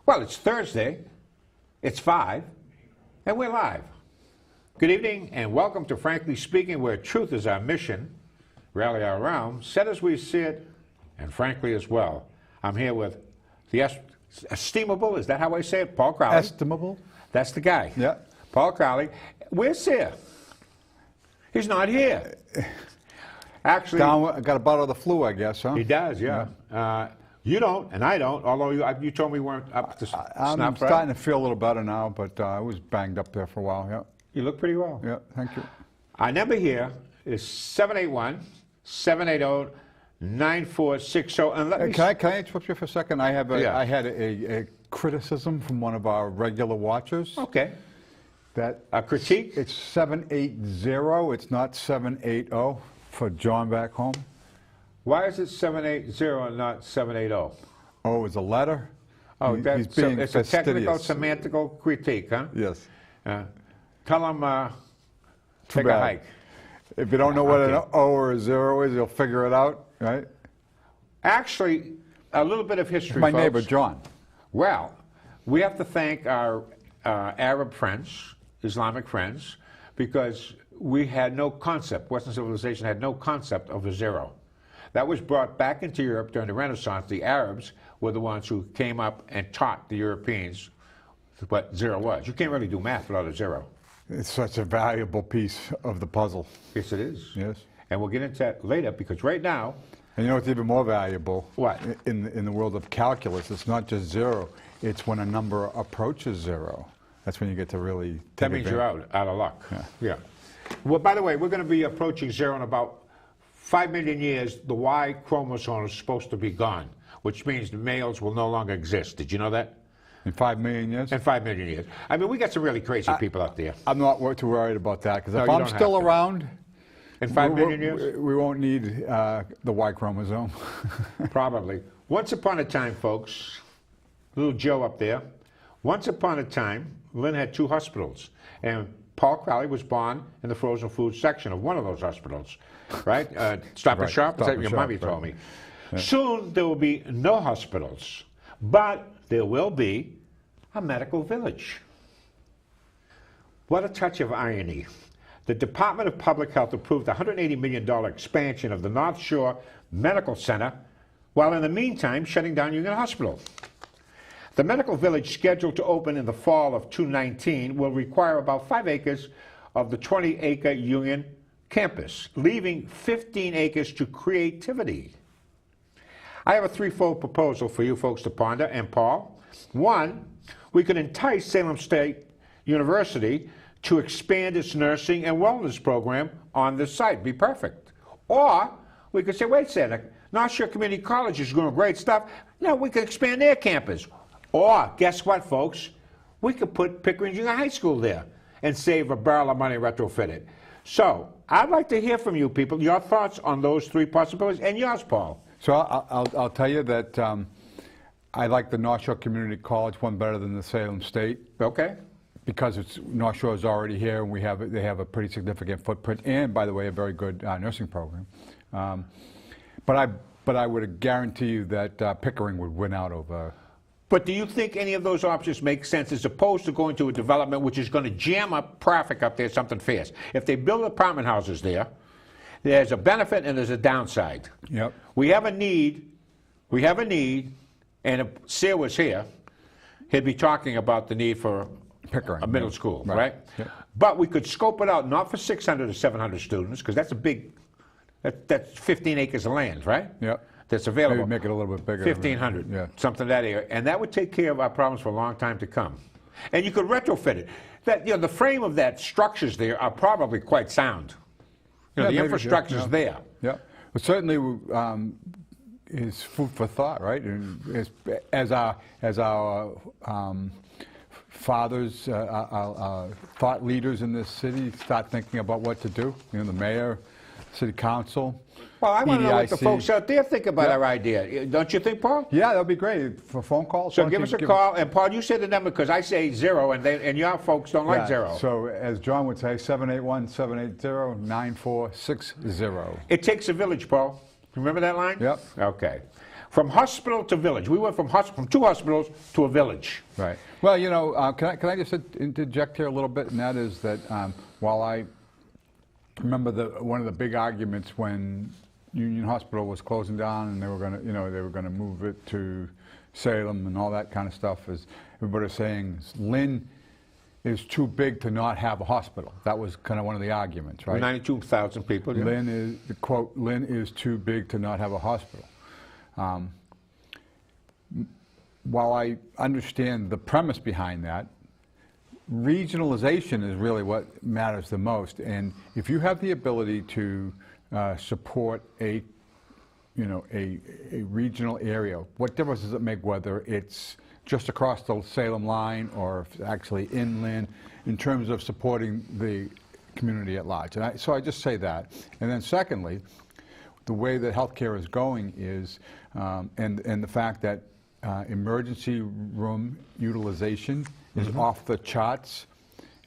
Well, it's Thursday, it's 5, and we're live. Good evening, and welcome to Frankly Speaking, where truth is our mission, rally our realm, set as we see it, and frankly as well. I'm here with the estimable, is that how I say it, Paul Crowley. Estimable? That's the guy. Yeah. Paul Crowley. Where's Sid? He's not here. Actually, I got a bottle of the flu, I guess, huh? he does, yeah. You don't, and I don't, although you told me you weren't up to snuff, I'm right? starting to feel a little better now, but I was banged up there for a while, yeah. You look pretty well. Yeah, thank you. Our number here is 781-780-9460. And let me Can I interrupt you for a second? I had Yeah. a criticism from one of our regular watchers. Okay. That A critique? It's 780, it's not 780 for John back home. Why is it 780 and not 780? Oh, it's a letter? Oh, He's being it's a technical, fastidious. semantical critique, huh? Yes. Tell him take a bad. hike. If you don't know what Okay. an O or a 0 is, you'll figure it out, right? Actually, a little bit of history, My folks. neighbor, John. Well, we have to thank our Arab friends, Islamic friends, because we had no concept, Western civilization had no concept of a zero. That was brought back into Europe during the Renaissance. The Arabs were the ones who came up and taught the Europeans what zero was. You can't really do math without a zero. It's such a valuable piece of the puzzle. Yes, it is. Yes. And we'll get into that later, because right now... And you know what's even more valuable? What? In the world of calculus, it's not just zero. It's when a number approaches zero. That's when you get to really take That means advantage. you're out of luck. Yeah. Well, by the way, we're going to be approaching zero in about 5 million years. The Y chromosome is supposed to be gone, which means the males will no longer exist. Did you know that? In 5 million years? In 5 million years. I mean, we got some really crazy people out there. I'm not too worried about that, because No, if you I'm don't still have to. around, In 5 million years? we won't need the Y chromosome. Probably. Once upon a time, folks, little Joe up there, once upon a time, Lynn had 2 hospitals. And Paul Crowley was born in the frozen food section of one of those hospitals, right? Stop and Right, Shop, Stop is that and your Shop, mommy right. told me. Yeah. Soon there will be no hospitals, but there will be a medical village. What a touch of irony. The Department of Public Health approved a $180 million expansion of the North Shore Medical Center, while in the meantime shutting down Union Hospital. The medical village, scheduled to open in the fall of 2019, will require about 5 acres of the 20-acre Union campus, leaving 15 acres to creativity. I have a threefold proposal for you folks to ponder, and Paul. 1, we could entice Salem State University to expand its nursing and wellness program on this site. Be perfect. Or we could say, wait a second, North Shore Community College is doing great stuff. No, we could expand their campus. Or, guess what, folks? We could put Pickering Junior High School there and save a barrel of money retrofit it. So, I'd like to hear from you people, your thoughts on those 3 possibilities, and yours, Paul. So I'll tell you that I like the North Shore Community College one better than the Salem State. Okay. Because North Shore is already here, and they have a pretty significant footprint, and by the way, a very good nursing program. But I would guarantee you that Pickering would win out over. But do you think any of those options make sense, as opposed to going to a development which is going to jam up traffic up there something fast? If they build apartment houses there, there's a benefit and there's a downside. Yep. We have a need, and if Sear was here, he'd be talking about the need for Pickering, a middle school, right? Yep. But we could scope it out, not for 600 or 700 students, because that's a big, that's 15 acres of land, right? Yep. That's available. Maybe make it a little bit bigger. 1,500, Yeah. something that area, and that would take care of our problems for a long time to come. And you could retrofit it. That, you know, the frame of that structures there are probably quite sound. You know, the infrastructure's there. Yeah, well, certainly is food for thought, right? And as our fathers, our thought leaders in this city start thinking about what to do. You know, the mayor, city council. Well, I want to know what the EDIC. folks out there think about our idea. Don't you think, Paul? Yeah, that'd be great for phone calls. So give us a call, and Paul, you say the number, because I say 0, and your folks don't like 0. So as John would say, 781-780-9460. It takes a village, Paul. Remember that line? Yep. Okay. From hospital to village. We went from 2 hospitals to a village. Right. Well, you know, can I just interject here a little bit? And that is that while I remember one of the big arguments when Union Hospital was closing down and they were going to, you know, they were going to move it to Salem and all that kind of stuff, is everybody was saying Lynn is too big to not have a hospital. That was kind of one of the arguments, right? 92,000 people. Yeah. Lynn is, the quote, Lynn is too big to not have a hospital. While I understand the premise behind that, regionalization is really what matters the most. And if you have the ability to support a regional area, what difference does it make whether it's just across the Salem line or if it's actually inland in terms of supporting the community at large? And so I just say that. And then secondly, the way that healthcare is going is, and the fact that emergency room utilization is off the charts,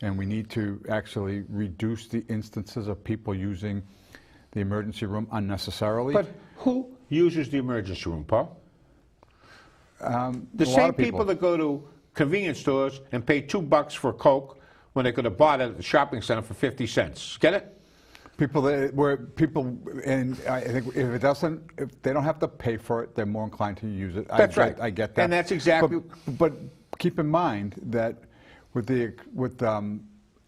and we need to actually reduce the instances of people using the emergency room unnecessarily. But who uses the emergency room, Paul? The a lot same of people that go to convenience stores and pay $2 for a Coke when they could have bought it at the shopping center for 50 cents. Get it? People and I think if they don't have to pay for it, they're more inclined to use it. That's right. I get that. And that's exactly. But keep in mind that with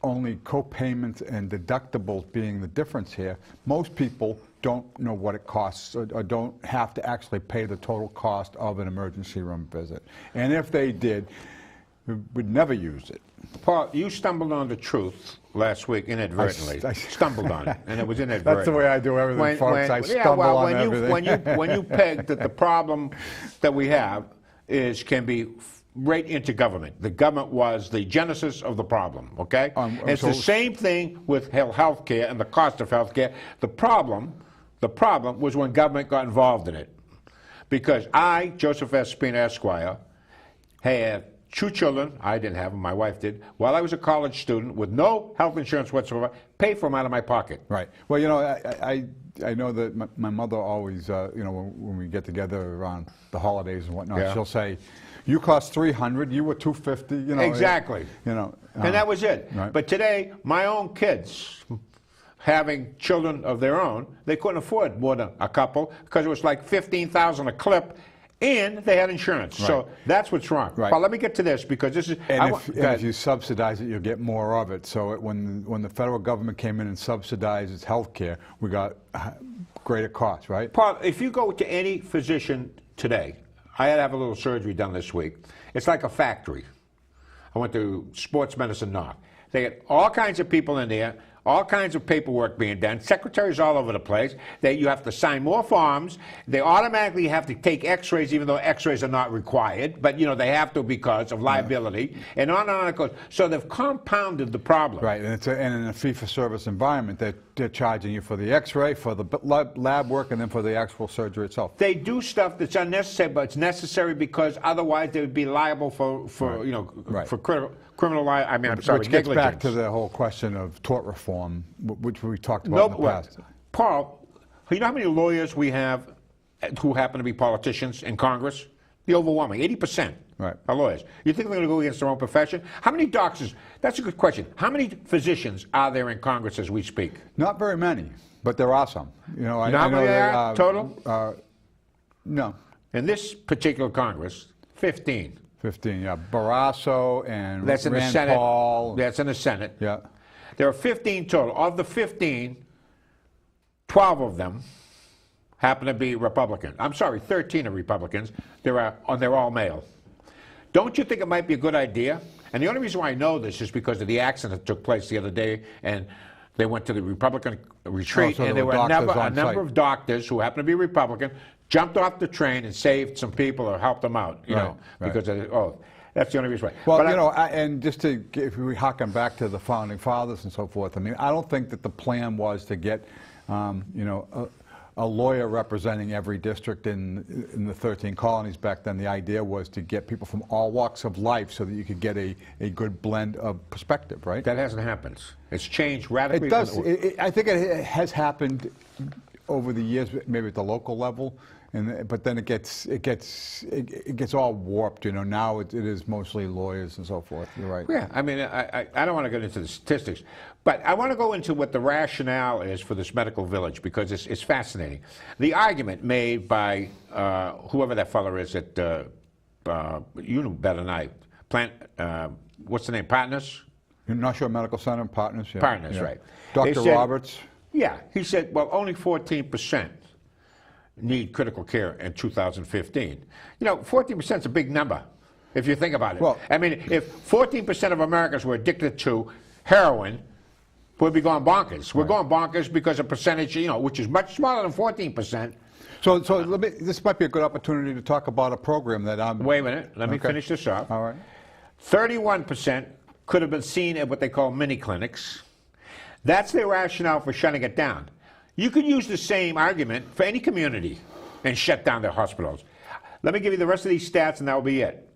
only co-payments and deductibles being the difference here, most people don't know what it costs or don't have to actually pay the total cost of an emergency room visit. And if they did, would never use it. Paul, you stumbled on the truth last week inadvertently. I stumbled on it, and it was inadvertent. That's the way I do everything, folks. I stumble on everything. When you pegged that the problem that we have can be right into government. The government was the genesis of the problem, okay? It's the same thing with health care and the cost of health care. The problem was when government got involved in it. Because I, Joseph S. Spina, Esquire, had 2 children, I didn't have them, my wife did, while I was a college student with no health insurance whatsoever, paid for them out of my pocket. Right. Well, you know, I know that my mother always, you know, when we get together around the holidays and whatnot, she'll say, you cost $300, you were $250, you know. Exactly. You know. And that was it. Right. But today, my own kids, having children of their own, they couldn't afford more than a couple because it was like $15,000 a clip, and they had insurance. Right. So that's what's wrong. Right. But let me get to this because this is. And if you subsidize it, you'll get more of it. So when the federal government came in and subsidized its health care, we got greater costs, right? Paul, if you go to any physician today, I had to have a little surgery done this week. It's like a factory. I went to Sports Medicine North. They had all kinds of people in there, all kinds of paperwork being done, secretaries all over the place. You have to sign more forms. They automatically have to take x-rays, even though x-rays are not required. But, you know, they have to because of liability. And on it goes. So they've compounded the problem. Right, and in a fee-for-service environment, they're charging you for the x-ray, for the lab work, and then for the actual surgery itself. They do stuff that's unnecessary, but it's necessary because otherwise they would be liable for you know, for criminal negligence. Which gets back to the whole question of tort reform, which we talked about in the past. Paul, you know how many lawyers we have who happen to be politicians in Congress? The overwhelming 80% are lawyers. You think they're going to go against their own profession? How many doctors? That's a good question. How many physicians are there in Congress as we speak? Not very many, but there are some. You know, I know know there are total. No. In this particular Congress, 15. 15, yeah. Barrasso and that's in Rand the Senate. Paul. That's in the Senate. Yeah. There are 15 total. Of the 15, 12 of them happen to be Republican. I'm sorry, 13 are Republicans. They're all male. Don't you think it might be a good idea? And the only reason why I know this is because of the accident that took place the other day, and they went to the Republican retreat, and there were a number of doctors who happened to be Republican, jumped off the train and saved some people or helped them out, you know, because of that's the only reason why. Well, but you know, and just to, if we harken back to the Founding Fathers and so forth, I mean, I don't think that the plan was to get, you know, a lawyer representing every district in the 13 colonies back then. The idea was to get people from all walks of life so that you could get a good blend of perspective, right? That hasn't happened. It's changed radically. It does. I think it has happened over the years, maybe at the local level. but then it gets all warped. You know, now it is mostly lawyers and so forth. You're right. Yeah, I mean, I don't want to get into the statistics, but I want to go into what the rationale is for this medical village, because it's fascinating. The argument made by whoever that fellow is at, you know better than I, what's the name, Partners? North Shore Medical Center, Partners. Yeah. Partners, yeah. right. Dr. Roberts. Yeah, he said, well, only 14% need critical care in 2015. You know, 14% is a big number, if you think about it. Well, I mean, if 14% of Americans were addicted to heroin, we'd be going bonkers. We're going bonkers because a percentage, you know, which is much smaller than 14%. So this might be a good opportunity to talk about a program that I'm... Wait a minute, let me finish this off. All right. 31% could have been seen at what they call mini clinics. That's their rationale for shutting it down. You could use the same argument for any community and shut down their hospitals. Let me give you the rest of these stats and that will be it.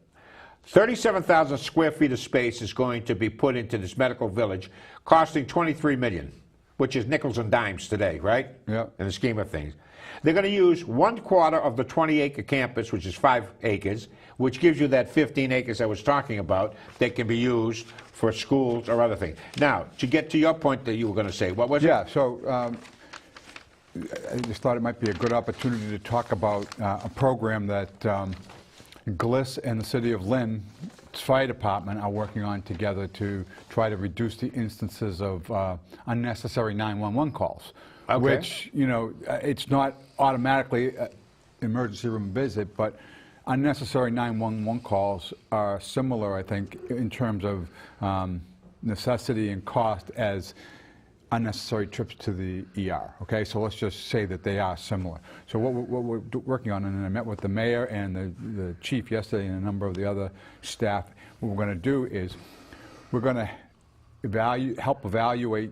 37,000 square feet of space is going to be put into this medical village, costing $23 million, which is nickels and dimes today, right? Yeah. In the scheme of things. They're going to use 1/4 of the 20-acre campus, which is 5 acres, which gives you that 15 acres I was talking about that can be used for schools or other things. Now, to get to your point that you were going to say, what was it? Yeah, so I just thought it might be a good opportunity to talk about a program that GLIS and the City of Lynn Fire Department are working on together to try to reduce the instances of unnecessary 911 calls. Okay. Which, you know, it's not automatically an emergency room visit, but unnecessary 911 calls are similar, I think, in terms of necessity and cost as unnecessary trips to the ER. Okay, so let's just say that they are similar. So what we're working on, and I met with the mayor and the chief yesterday and a number of the other staff, what we're going to do is we're going to help evaluate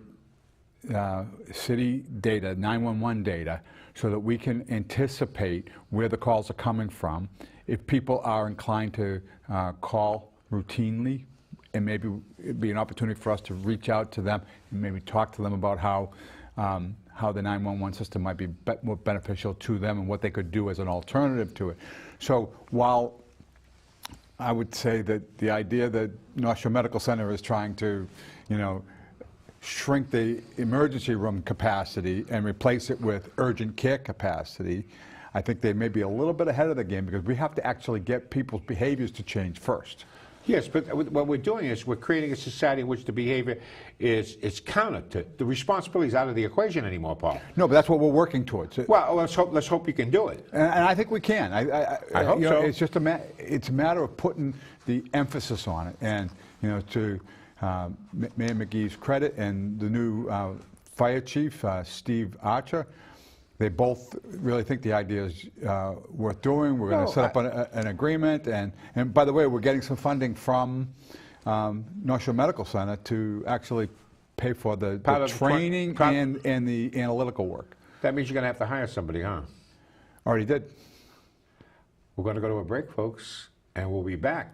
city data, 911 data, so that we can anticipate where the calls are coming from. If people are inclined to call routinely, and maybe it'd be an opportunity for us to reach out to them and maybe talk to them about how the 911 system might be more beneficial to them and what they could do as an alternative to it. So while I would say that the idea that North Shore Medical Center is trying to, you know, shrink the emergency room capacity and replace it with urgent care capacity, I think they may be a little bit ahead of the game, because we have to actually get people's behaviors to change first. Yes, but what we're doing is we're creating a society in which the behavior is counter to the responsibility is out of the equation anymore, Paul. No, but that's what we're working towards. Well, let's hope you can do it. And I think we can. I hope you so. know, it's just it's a matter of putting the emphasis on it, and you know, to Mayor McGee's credit and the new fire chief, Steve Archer, they both really think the idea is worth doing. We're going to set up an agreement, and by the way, we're getting some funding from North Shore Medical Center to actually pay for the training and the analytical work. That means you're going to have to hire somebody, huh? Already did. We're going to go to a break, folks, and we'll be back.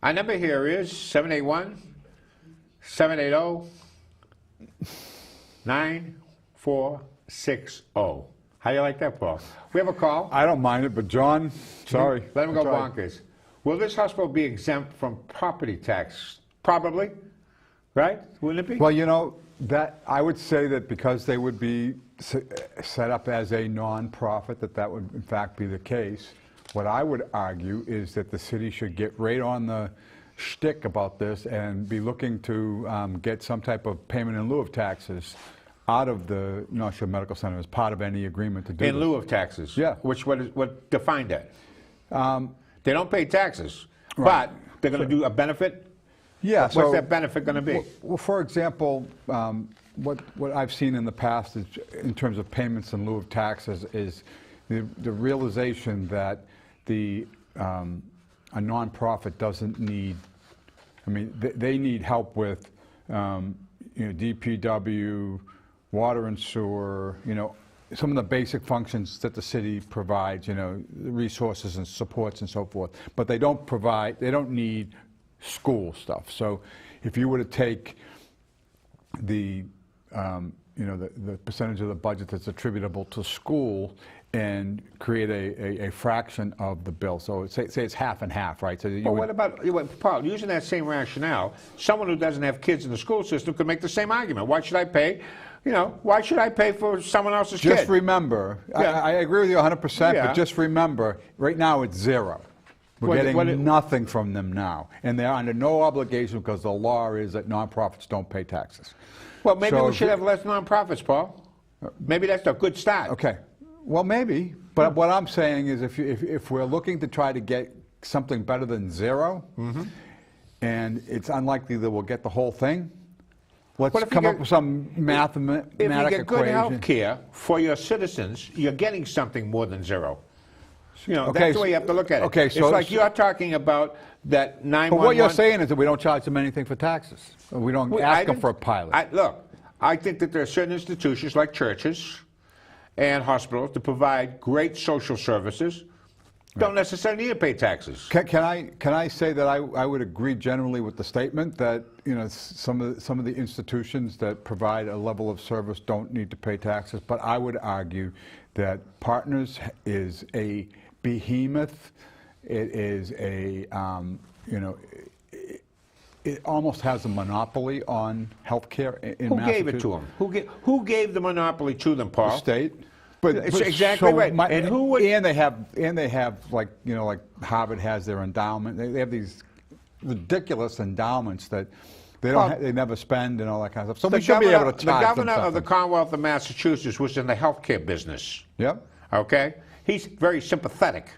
Our number here is 781-780-9460. How How do you like that, Paul? We have a call. I don't mind it, but John, sorry. Let him go I tried. bonkers. Will this hospital be exempt from property tax? Probably, right? Wouldn't it be? Well, you know, that I would say that because they would be set up as a non-profit, that would in fact be the case. What I would argue is that the city should get right on the shtick about this and be looking to get some type of payment in lieu of taxes out of the North Shore Medical Center as part of any agreement to do In this. lieu of taxes? Yeah. What defined that? They don't pay taxes, but they're going to do a benefit? Yeah. What's that benefit going to be? Well, for example, what I've seen in the past is, in terms of payments in lieu of taxes, is the realization that a nonprofit doesn't need. I mean, they need help with DPW, water and sewer. Some of the basic functions that the city provides. Resources and supports and so forth. But they don't need school stuff. So, if you were to take the percentage of the budget that's attributable to school and create a fraction of the bill. So say it's half and half, right? So Well, what about, Paul, using that same rationale, someone who doesn't have kids in the school system could make the same argument. Why should I pay? Why should I pay for someone else's kid? Just remember, Yeah. I agree with you 100%, Yeah. but just remember, right now it's zero. We're getting nothing from them now. And they're under no obligation because the law is that nonprofits don't pay taxes. Well, maybe So we should have less nonprofits, Paul. Maybe that's a good start. Okay. Well, maybe. But what I'm saying is if we're looking to try to get something better than zero, and it's unlikely that we'll get the whole thing, let's come up with some mathematic equation. If you get good health care for your citizens, you're getting something more than zero. That's the way you have to look at it. Okay, it's like you're talking about that 911. But what you're saying is that we don't charge them anything for taxes. We don't ask them for a pilot. Look, I think that there are certain institutions like churches and hospitals to provide great social services. Don't necessarily need to pay taxes. Can I say that I would agree generally with the statement that some of the institutions that provide a level of service don't need to pay taxes, but I would argue that Partners is a behemoth. It is a it almost has a monopoly on healthcare in Massachusetts. Who gave it to them? Who gave the monopoly to them, Paul? The state. But exactly right. And who would? And they have like Harvard has their endowment. They have these ridiculous endowments that they never spend and all that kind of stuff. So we should be able to charge the governor them of the Commonwealth of Massachusetts was in the healthcare business. Yep. Okay. He's very sympathetic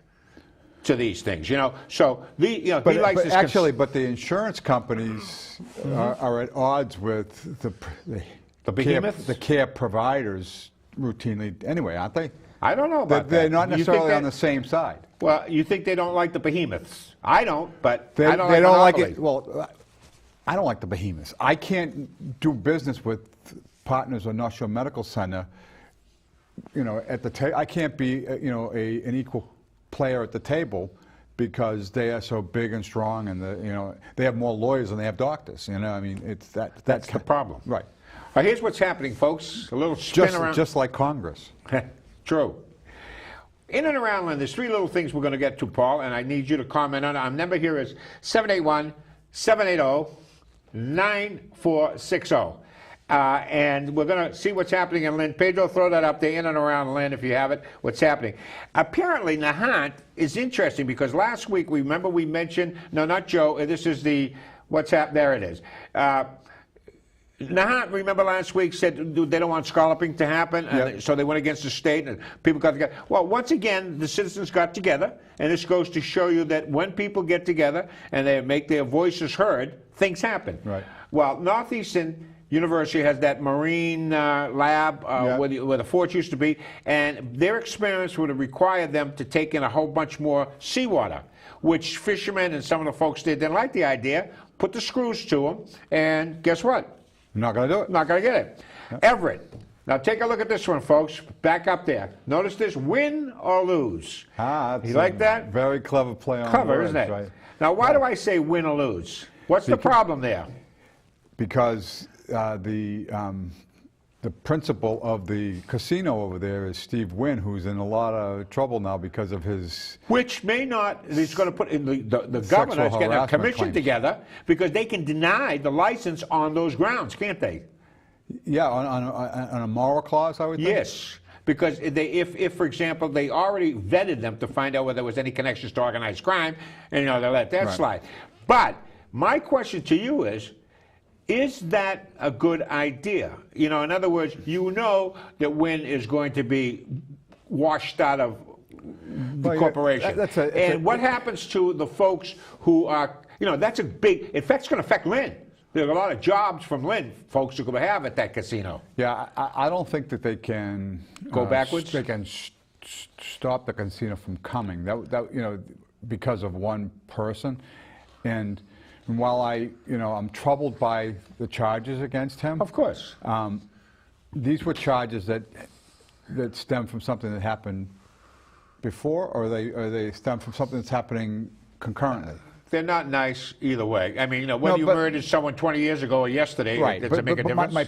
to these things, So he likes this. But the insurance companies are at odds with the behemoths, the care providers routinely. Anyway, aren't they? I don't know about that. They're not necessarily on the same side. Well, you think they don't like the behemoths? I don't, but they I don't like like it. Well, I don't like the behemoths. I can't do business with Partners or North Shore Medical Center. At the table, I can't be an equal player at the table because they are so big and strong, and they have more lawyers than they have doctors. I mean, it's that's the problem. Right. Here's what's happening, folks. A little spin around. Just like Congress. True. In and around Lynn, there's three little things we're going to get to, Paul, and I need you to comment on it. Our number here is 781-780-9460. And we're going to see what's happening in Lynn. Pedro, throw that up there, in and around Lynn, if you have it, what's happening. Apparently, Nahant is interesting because last week, we mentioned, no, not Joe, this is the, what's happened, there it is. Nahant, remember last week, said they don't want scalloping to happen, and so they went against the state, and people got together. Well, once again, the citizens got together, and this goes to show you that when people get together and they make their voices heard, things happen. Right. Well, Northeastern University has that marine lab where the forts used to be, and their experience would have required them to take in a whole bunch more seawater, which fishermen and some of the folks didn't like the idea, put the screws to them, and guess what? Not going to do it. Not going to get it. Yep. Everett. Now take a look at this one, folks. Back up there. Notice this: win or lose. You like that? Very clever play on clever, words, isn't it? Right? Now, why do I say win or lose? What's the problem there? Because the principal of the casino over there is Steve Wynn, who's in a lot of trouble now because of his... Which may not, he's going to put in the governor is getting a commission claims. together because they can deny the license on those grounds, can't they? Yeah, on a moral clause, I would think? Yes, because if, for example, they already vetted them to find out whether there was any connections to organized crime, and they let that slide. But my question to you is that a good idea? In other words, that Wynn is going to be washed out of the corporation. And what happens to the folks who are, that's a big, in fact, it's going to affect Lynn. There's a lot of jobs from Lynn folks who are going to have at that casino. Yeah, I don't think that they can go backwards. They can stop the casino from coming. That because of one person, and while I'm troubled by the charges against him. Of course. These were charges that stem from something that happened before, or they stem from something that's happening concurrently. They're not nice either way. I mean, whether you murdered someone 20 years ago or yesterday, right? Does it make a difference? My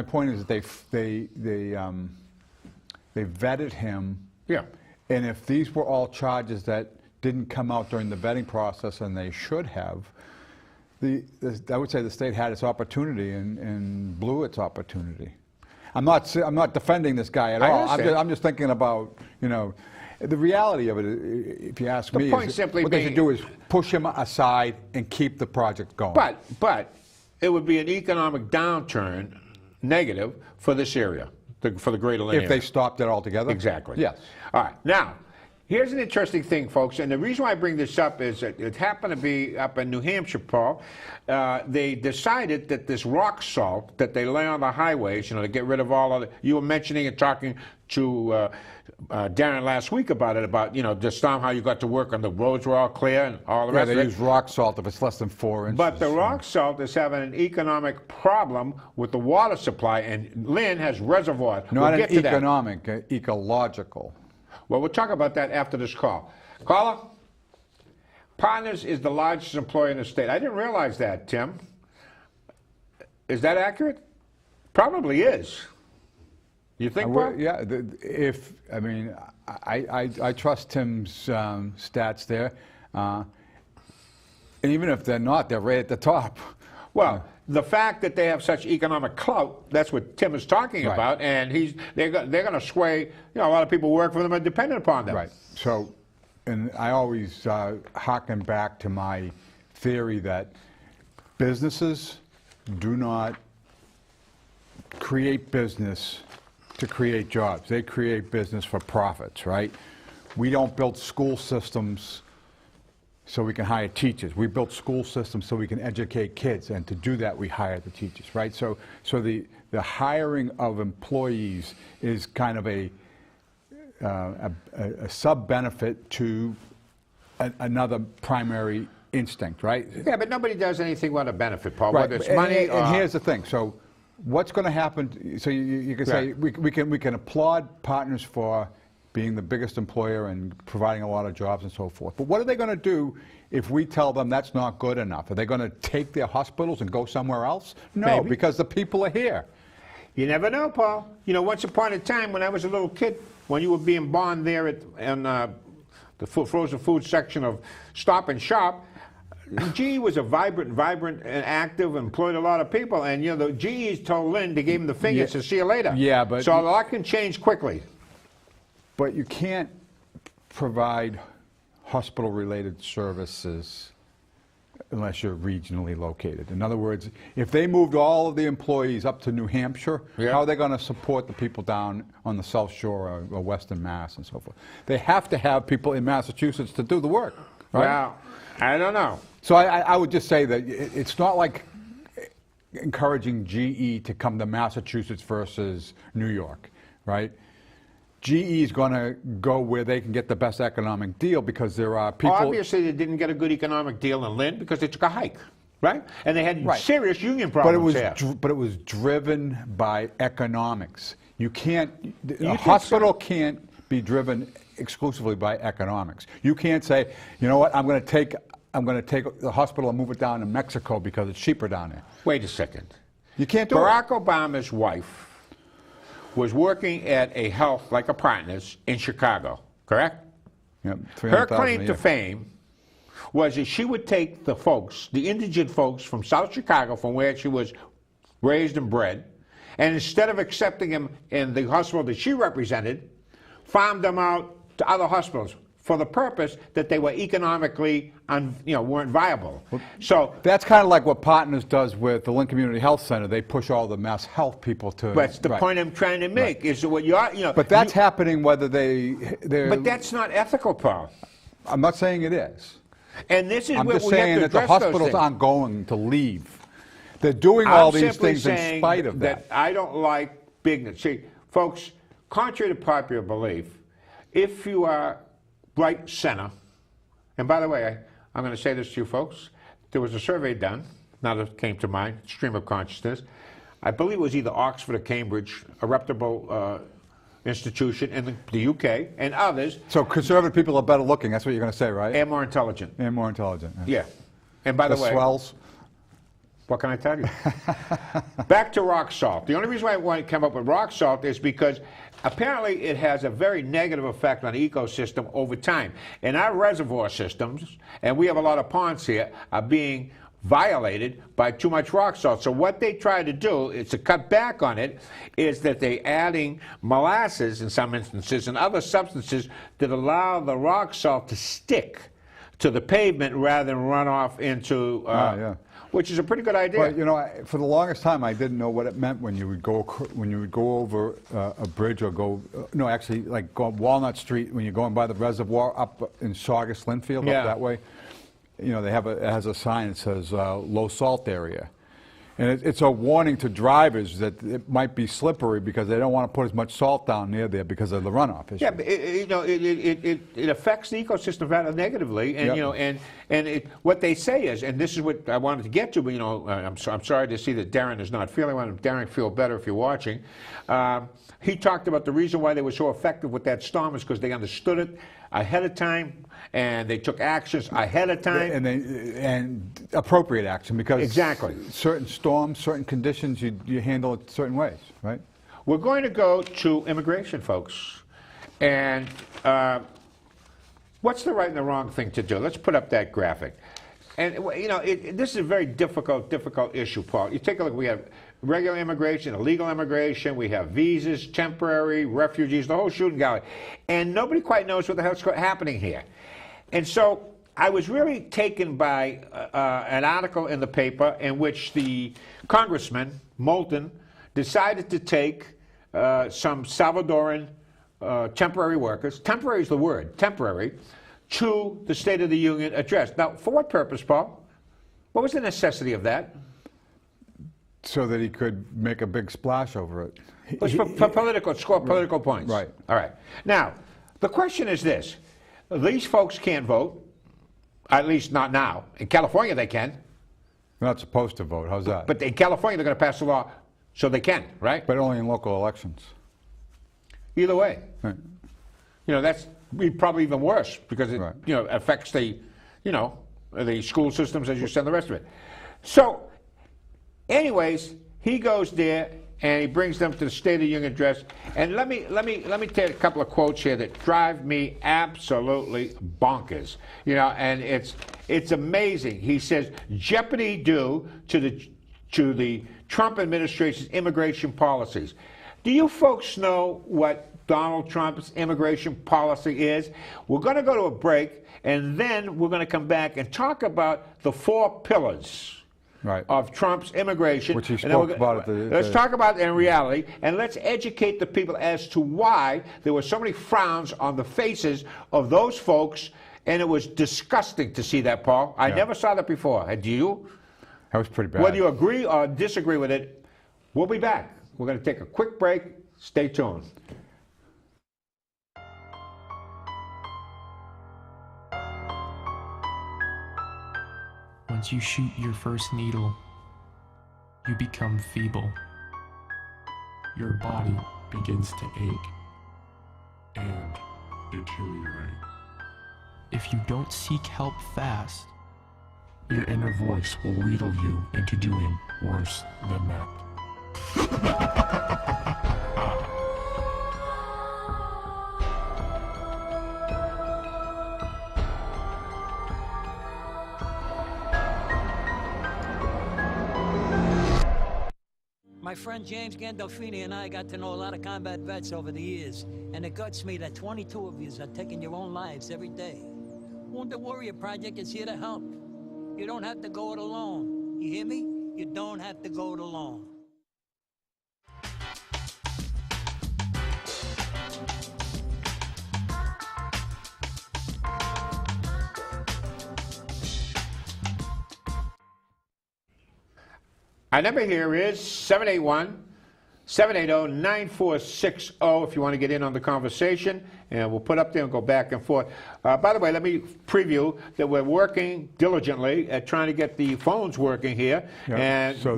point is that they vetted him. Yeah. And if these were all charges that didn't come out during the vetting process, and they should have, I would say the state had its opportunity and blew its opportunity. I'm not defending this guy at all. I'm just thinking about the reality of it. If you ask me, what they should do is push him aside and keep the project going. But it would be an economic downturn, negative, for this area, for the greater Lynn area. If they stopped it altogether? Exactly. Yes. All right. Now, here's an interesting thing, folks, and the reason why I bring this up is that it happened to be up in New Hampshire, Paul. They decided that this rock salt that they lay on the highways, to get rid of all of the... You were mentioning and talking to Darren last week about the storm, how you got to work on the roads were all clear and all the rest of it. They use rock salt if it's less than 4 inches. But the rock salt is having an economic problem with the water supply, and Lynn has reservoirs. Not an economic, ecological. Well, we'll talk about that after this call. Caller, Partners is the largest employer in the state. I didn't realize that, Tim. Is that accurate? Probably is. You think, Paul? Yeah. I trust Tim's stats there, and even if they're not, they're right at the top. Well, the fact that they have such economic clout—that's what Tim is talking about, and they're going to sway. A lot of people work for them and dependent upon them. Right. So, and I always harken back to my theory that businesses do not create business to create jobs. They create business for profits, right? We don't build school systems so we can hire teachers. We build school systems so we can educate kids, and to do that we hire the teachers, right? So the hiring of employees is kind of a sub-benefit to another primary instinct, right? Yeah, but nobody does anything without a benefit, Paul, right. whether it's money or... And here's the thing. So what's going to happen? So you can say we can applaud Partners for being the biggest employer and providing a lot of jobs and so forth. But what are they going to do if we tell them that's not good enough? Are they going to take their hospitals and go somewhere else? No, Maybe. Because the people are here. You never know, Paul. Once upon a time when I was a little kid, when you were being born there in the frozen food section of Stop and Shop, GE was a vibrant and active, employed a lot of people, and the GE's told Lynn, they gave him the finger, to see you later. Yeah, but so a lot can change quickly. But you can't provide hospital-related services unless you're regionally located. In other words, if they moved all of the employees up to New Hampshire, how are they going to support the people down on the South Shore or Western Mass and so forth? They have to have people in Massachusetts to do the work, right? Well, I don't know. So I would just say that it's not like encouraging GE to come to Massachusetts versus New York, right? GE is going to go where they can get the best economic deal because there are people... Obviously, they didn't get a good economic deal in Lynn because they took a hike, right? And they had serious union problems but it was driven by economics. You can't... A hospital can't be driven exclusively by economics. You can't say, you know what, I'm going to take the hospital and move it down to Mexico because it's cheaper down there. Wait a second. You can't do it. Barack Obama's wife was working at a health like a Partners in Chicago, correct? Yep, Her 300,000 a claim year. to fame was that she would take the folks, the indigent folks from South Chicago, from where she was raised and bred, and instead of accepting them in the hospital that she represented, farmed them out to other hospitals for the purpose that they were economically, weren't viable. So That's kind of like what Partners does with the Lynn Community Health Center. They push all the Mass Health people to. that's the right. point I'm trying to make is that what you are, But that's happening whether they're. But that's not ethical, Paul. I'm not saying it is. And this is I'm where just we have saying to that the address those hospitals things. aren't going to leave. They're doing all I'm these simply things in saying spite of that. I don't like bigness. See, folks, contrary to popular belief, if you are right center, and by the way, I'm going to say this to you folks, there was a survey done, now that came to mind, stream of consciousness. I believe it was either Oxford or Cambridge, a reputable institution in the UK, and others. So conservative people are better looking, that's what you're going to say, right? And more intelligent. And more intelligent. Yeah. And by the way, swells. what can I tell you? Back to rock salt. The only reason why I want to come up with rock salt is because apparently it has a very negative effect on the ecosystem over time. And our reservoir systems, and we have a lot of ponds here, are being violated by too much rock salt. So what they try to do is to cut back on it, is that they're adding molasses in some instances and other substances that allow the rock salt to stick to the pavement rather than run off into, which is a pretty good idea. Well, for the longest time, I didn't know what it meant when you would go over a bridge or go Walnut Street when you're going by the reservoir up in Saugus, Linfield, up that way. It has a sign that says low salt area. And it's a warning to drivers that it might be slippery because they don't want to put as much salt down near there because of the runoff issue. Yeah, but it affects the ecosystem rather negatively, and what they say is, and this is what I wanted to get to, but I'm sorry to see that Darren is not feeling well. Darren, feel better if you're watching. He talked about the reason why they were so effective with that storm is because they understood it ahead of time, and they took actions ahead of time. And appropriate action, because exactly certain storms, certain conditions, you handle it certain ways, right? We're going to go to immigration, folks. And what's the right and the wrong thing to do? Let's put up that graphic. And, this is a very difficult issue, Paul. You take a look. We have regular immigration, illegal immigration. We have visas, temporary, refugees, the whole shooting gallery. And nobody quite knows what the hell's happening here. And so I was really taken by an article in the paper in which the Congressman, Moulton, decided to take some Salvadoran temporary workers, temporary is the word, temporary, to the State of the Union address. Now, for what purpose, Paul? What was the necessity of that? So that he could make a big splash over it. It was for political points. Right. All right. Now, the question is this. These folks can't vote, at least not now. In California, they can. They're not supposed to vote. How's that? But in California, they're going to pass a law so they can, right? But only in local elections. Either way. Right. That's probably even worse because it, right. Affects the, the school systems as you said, the rest of it. So, anyways, he goes there and he brings them to the State of the Union address. And let me take a couple of quotes here that drive me absolutely bonkers. And it's amazing. He says, jeopardy due to the Trump administration's immigration policies. Do you folks know what Donald Trump's immigration policy is? We're going to go to a break, and then we're going to come back and talk about the 4 pillars. Right. Of Trump's immigration. Which he spoke about. Let's talk about it in reality, and let's educate the people as to why there were so many frowns on the faces of those folks, and it was disgusting to see that, Paul. I never saw that before. Do you? That was pretty bad. Whether you agree or disagree with it, we'll be back. We're going to take a quick break. Stay tuned. Once you shoot your first needle, you become feeble. Your body begins to ache and deteriorate. If you don't seek help fast, your inner voice will wheedle you into doing worse than that. My friend James Gandolfini and I got to know a lot of combat vets over the years, and it guts me that 22 of you are taking your own lives every day. Wounded Warrior Project is here to help. You don't have to go it alone. You hear me? You don't have to go it alone. Our number here is 781-780-9460 if you want to get in on the conversation, and we'll put up there and go back and forth. By the way, let me preview that we're working diligently at trying to get the phones working here, Yeah, and so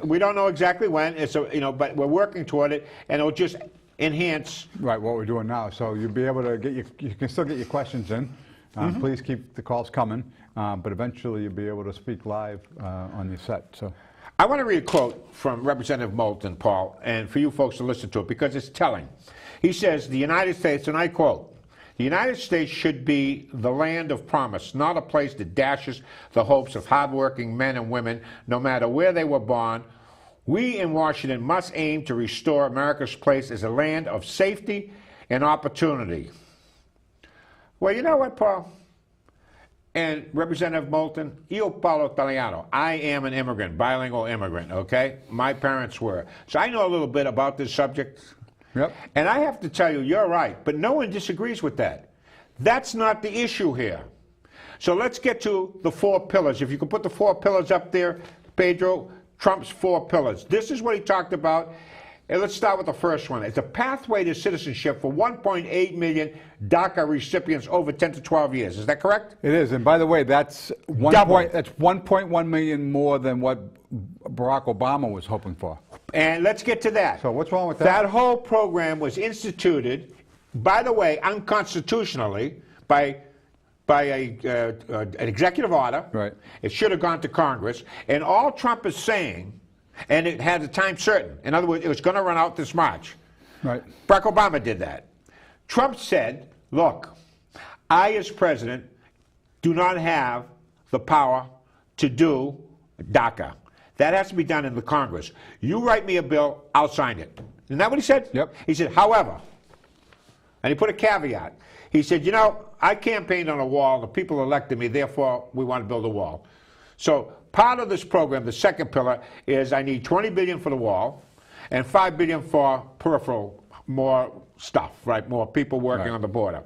we don't know exactly when. It's but we're working toward it, and it'll just enhance. Right, what we're doing now. So you'll be able to you can still get your questions in. Please keep the calls coming, but eventually you'll be able to speak live on your set. So. I want to read a quote from Representative Moulton, Paul, and for you folks to listen to it because it's telling. He says, the United States, and I quote, "The United States should be the land of promise, not a place that dashes the hopes of hardworking men and women, no matter where they were born. We in Washington must aim to restore America's place as a land of safety and opportunity." Well, you know what, Paul? And Representative Moulton, io parlo italiano. I am an immigrant, bilingual immigrant, okay? My parents were. So I know a little bit about this subject. Yep. And I have to tell you, you're right, but no one disagrees with that. That's not the issue here. So let's get to the 4 pillars. If you could put the 4 pillars up there, Pedro, Trump's 4 pillars. This is what he talked about. And let's start with the first one. It's a pathway to citizenship for 1.8 million DACA recipients over 10 to 12 years. Is that correct? It is, and by the way, that's 1.1 million more than what Barack Obama was hoping for. And let's get to that. So what's wrong with that? That whole program was instituted, by the way, unconstitutionally, by an executive order. Right. It should have gone to Congress. And all Trump is saying, and it had a time certain. In other words, it was going to run out this March. Right. Barack Obama did that. Trump said, look, I as president do not have the power to do DACA. That has to be done in the Congress. You write me a bill, I'll sign it. Isn't that what he said? Yep. He said, however, and he put a caveat. He said, you know, I campaigned on a wall, the people elected me, therefore we want to build a wall. So part of this program, the second pillar, is I need $20 billion for the wall and $5 billion for peripheral, more stuff, right? More people working on the border.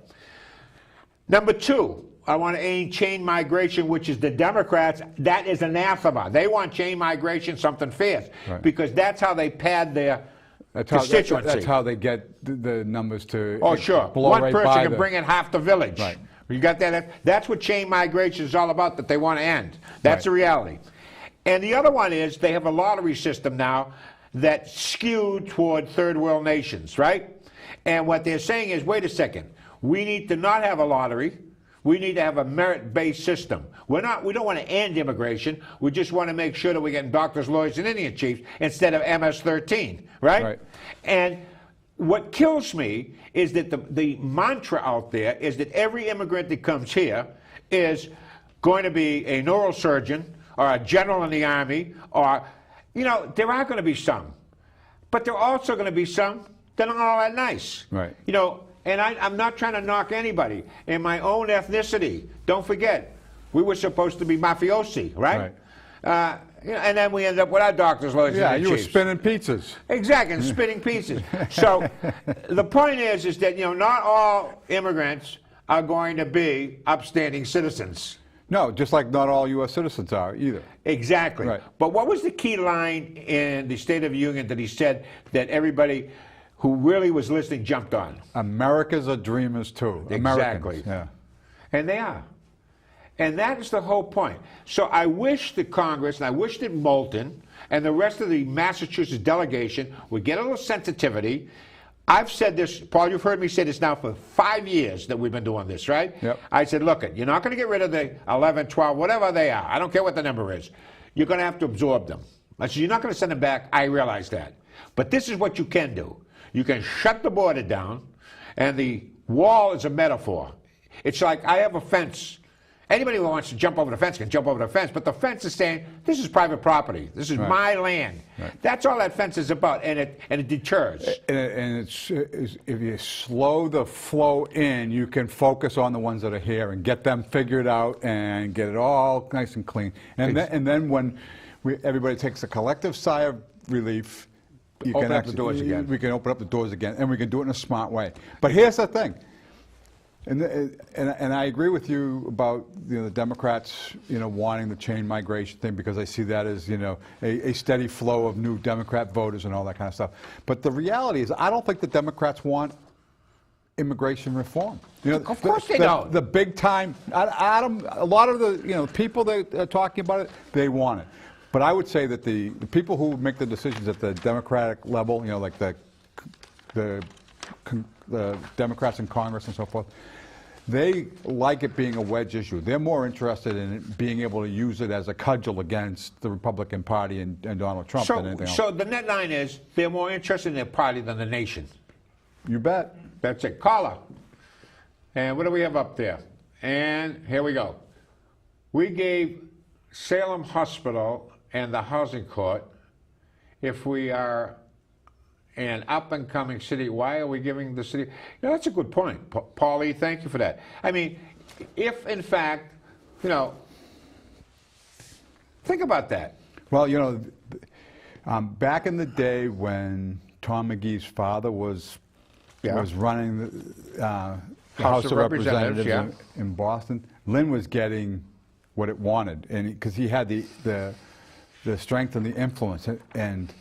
Number 2, I want to aim chain migration, which is the Democrats. That is anathema. They want chain migration, something fierce, because that's how they pad their constituency. That's how they get the numbers to sure. blow One right person by can bring in half the village. Right. You got that? That's what chain migration is all about, that they want to end. That's the reality. And the other one is they have a lottery system now that's skewed toward third world nations, right? And what they're saying is, wait a second, we need to not have a lottery. We need to have a merit-based system. We don't want to end immigration. We just want to make sure that we're getting doctors, lawyers, and Indian chiefs instead of MS-13, right? And what kills me is that the mantra out there is that every immigrant that comes here is going to be a neurosurgeon or a general in the Army, or, you know, there are going to be some. But there are also going to be some that aren't all that nice. Right. You know, and I'm not trying to knock anybody. In my own ethnicity, don't forget, we were supposed to be mafiosi, right? You know, and then we end up with our doctors, lawyers, and you were chiefs. spinning pizzas. Exactly, and spinning pieces. So the point is that, you know, not all immigrants are going to be upstanding citizens. No, just like not all U.S. citizens are either. Exactly. Right. But what was the key line in the State of the Union that he said that everybody who really was listening jumped on? Americans are dreamers too. Exactly. Americans, yeah. And they are. And that is the whole point. So I wish that Congress, and I wish that Moulton and the rest of the Massachusetts delegation would get a little sensitivity. I've said this, Paul, you've heard me say this now for 5 years that we've been doing this, right? Yep. I said, look, you're not going to get rid of the 11, 12, whatever they are. I don't care what the number is. You're going to have to absorb them. I said, you're not going to send them back. I realize that. But this is what you can do. You can shut the border down, and the wall is a metaphor. It's like I have a fence, Anybody who wants to jump over the fence can jump over the fence, but the fence is saying, this is private property. This is my land. Right. That's all that fence is about, and it deters. And it's if you slow the flow in, you can focus on the ones that are here and get them figured out and get it all nice and clean. And then when everybody takes a collective sigh of relief, you open can up the doors again. We can open up the doors again, and we can do it in a smart way. But here's the thing. And I agree with you about the Democrats wanting the chain migration thing, because I see that as a steady flow of new Democrat voters and all that kind of stuff. But the reality is, I don't think the Democrats want immigration reform. Of course they don't. The big time, Adam, a lot of the people that are talking about it, they want it. But I would say that the people who make the decisions at the Democratic level, like the Democrats in Congress and so forth, they like it being a wedge issue. They're more interested in it being able to use it as a cudgel against the Republican Party and Donald Trump than anything else. So the net line is, they're more interested in their party than the nation. You bet. That's it. Caller. And what do we have up there? And here we go. We gave Salem Hospital and the Housing Court, if we are an up-and-coming city, why are we giving the city? That's a good point, Paulie. Thank you for that. I mean, if in fact, think about that. Well, back in the day when Tom McGee's father was running the House of Representatives in Boston, Lynn was getting what it wanted, and because he had the strength and the influence, and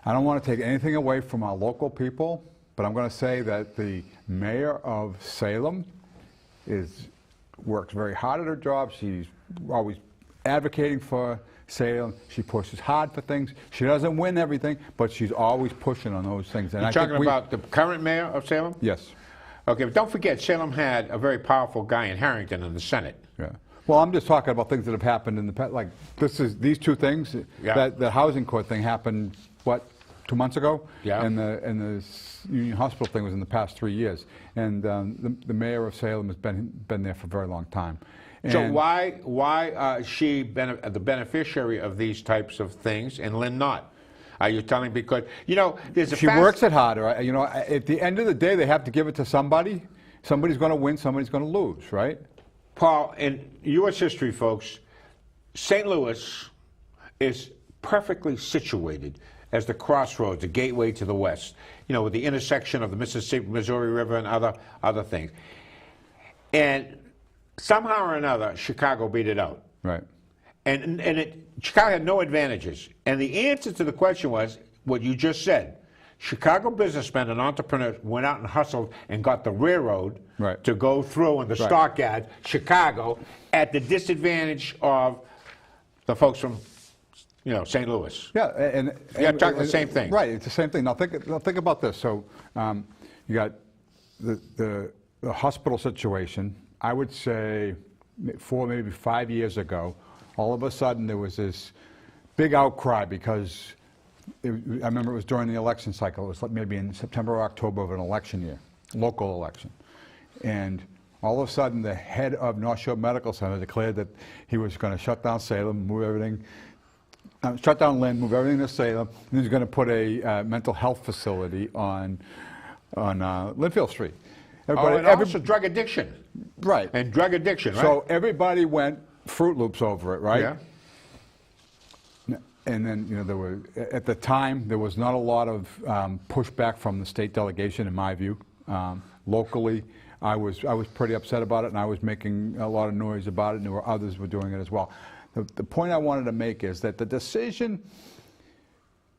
I don't want to take anything away from our local people, but I'm going to say that the mayor of Salem works very hard at her job. She's always advocating for Salem. She pushes hard for things. She doesn't win everything, but she's always pushing on those things. And You're talking about the current mayor of Salem? Yes. Okay, but don't forget, Salem had a very powerful guy in Harrington in the Senate. Yeah. Well, I'm just talking about things that have happened in the past. Like these two things. That the housing court thing happened, what, 2 months ago? Yeah. And the Union Hospital thing was in the past 3 years. And the mayor of Salem has been there for a very long time. And so why is she the beneficiary of these types of things and Lynn not? Are you telling because there's a she works it harder. At the end of the day, they have to give it to somebody. Somebody's going to win. Somebody's going to lose, right? Paul, in U.S. history, folks, St. Louis is perfectly situated as the crossroads, the gateway to the West, with the intersection of the Mississippi, Missouri River and other things. And somehow or another, Chicago beat it out. Right. And Chicago had no advantages. And the answer to the question was what you just said. Chicago businessmen and entrepreneurs went out and hustled and got the railroad to go through in the stockyard, Chicago, at the disadvantage of the folks from St. Louis. Yeah, and you're talking the same thing. Right, it's the same thing. Now think about this. So you got the hospital situation. I would say 4, maybe 5 years ago, all of a sudden there was this big outcry because I remember it was during the election cycle. It was like maybe in September or October of an election year, local election. And all of a sudden the head of North Shore Medical Center declared that he was going to shut down Salem, move everything, shut down Lynn, move everything to Salem, and he was going to put a mental health facility on Linfield Street. And also drug addiction. Right. And drug addiction, right? So everybody went Fruit Loops over it, right? Yeah. And then, there were, at the time, there was not a lot of pushback from the state delegation, in my view. Locally, I was pretty upset about it, and I was making a lot of noise about it, and there were others who were doing it as well. The point I wanted to make is that the decision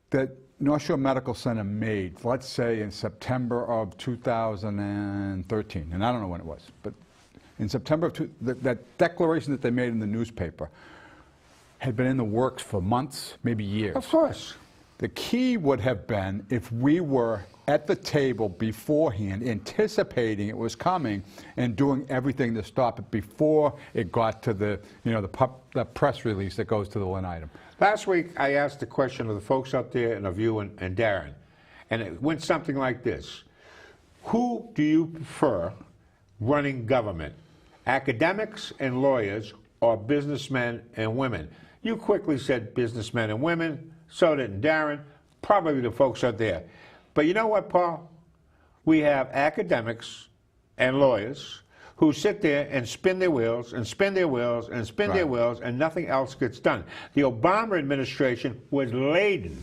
that North Shore Medical Center made, let's say in September of 2013, and I don't know when it was, but in September of that declaration that they made in the newspaper had been in the works for months, maybe years. Of course. The key would have been if we were at the table beforehand, anticipating it was coming, and doing everything to stop it before it got to the press release that goes to the Lynn item. Last week, I asked the question of the folks out there and of you and Darren, and it went something like this. Who do you prefer running government? academics and lawyers or businessmen and women. You quickly said businessmen and women, so did Darren, probably the folks out there. But you know what, Paul? We have academics and lawyers who sit there and spin their wheels and spin their wheels and spin their wheels, and nothing else gets done. The Obama administration was laden,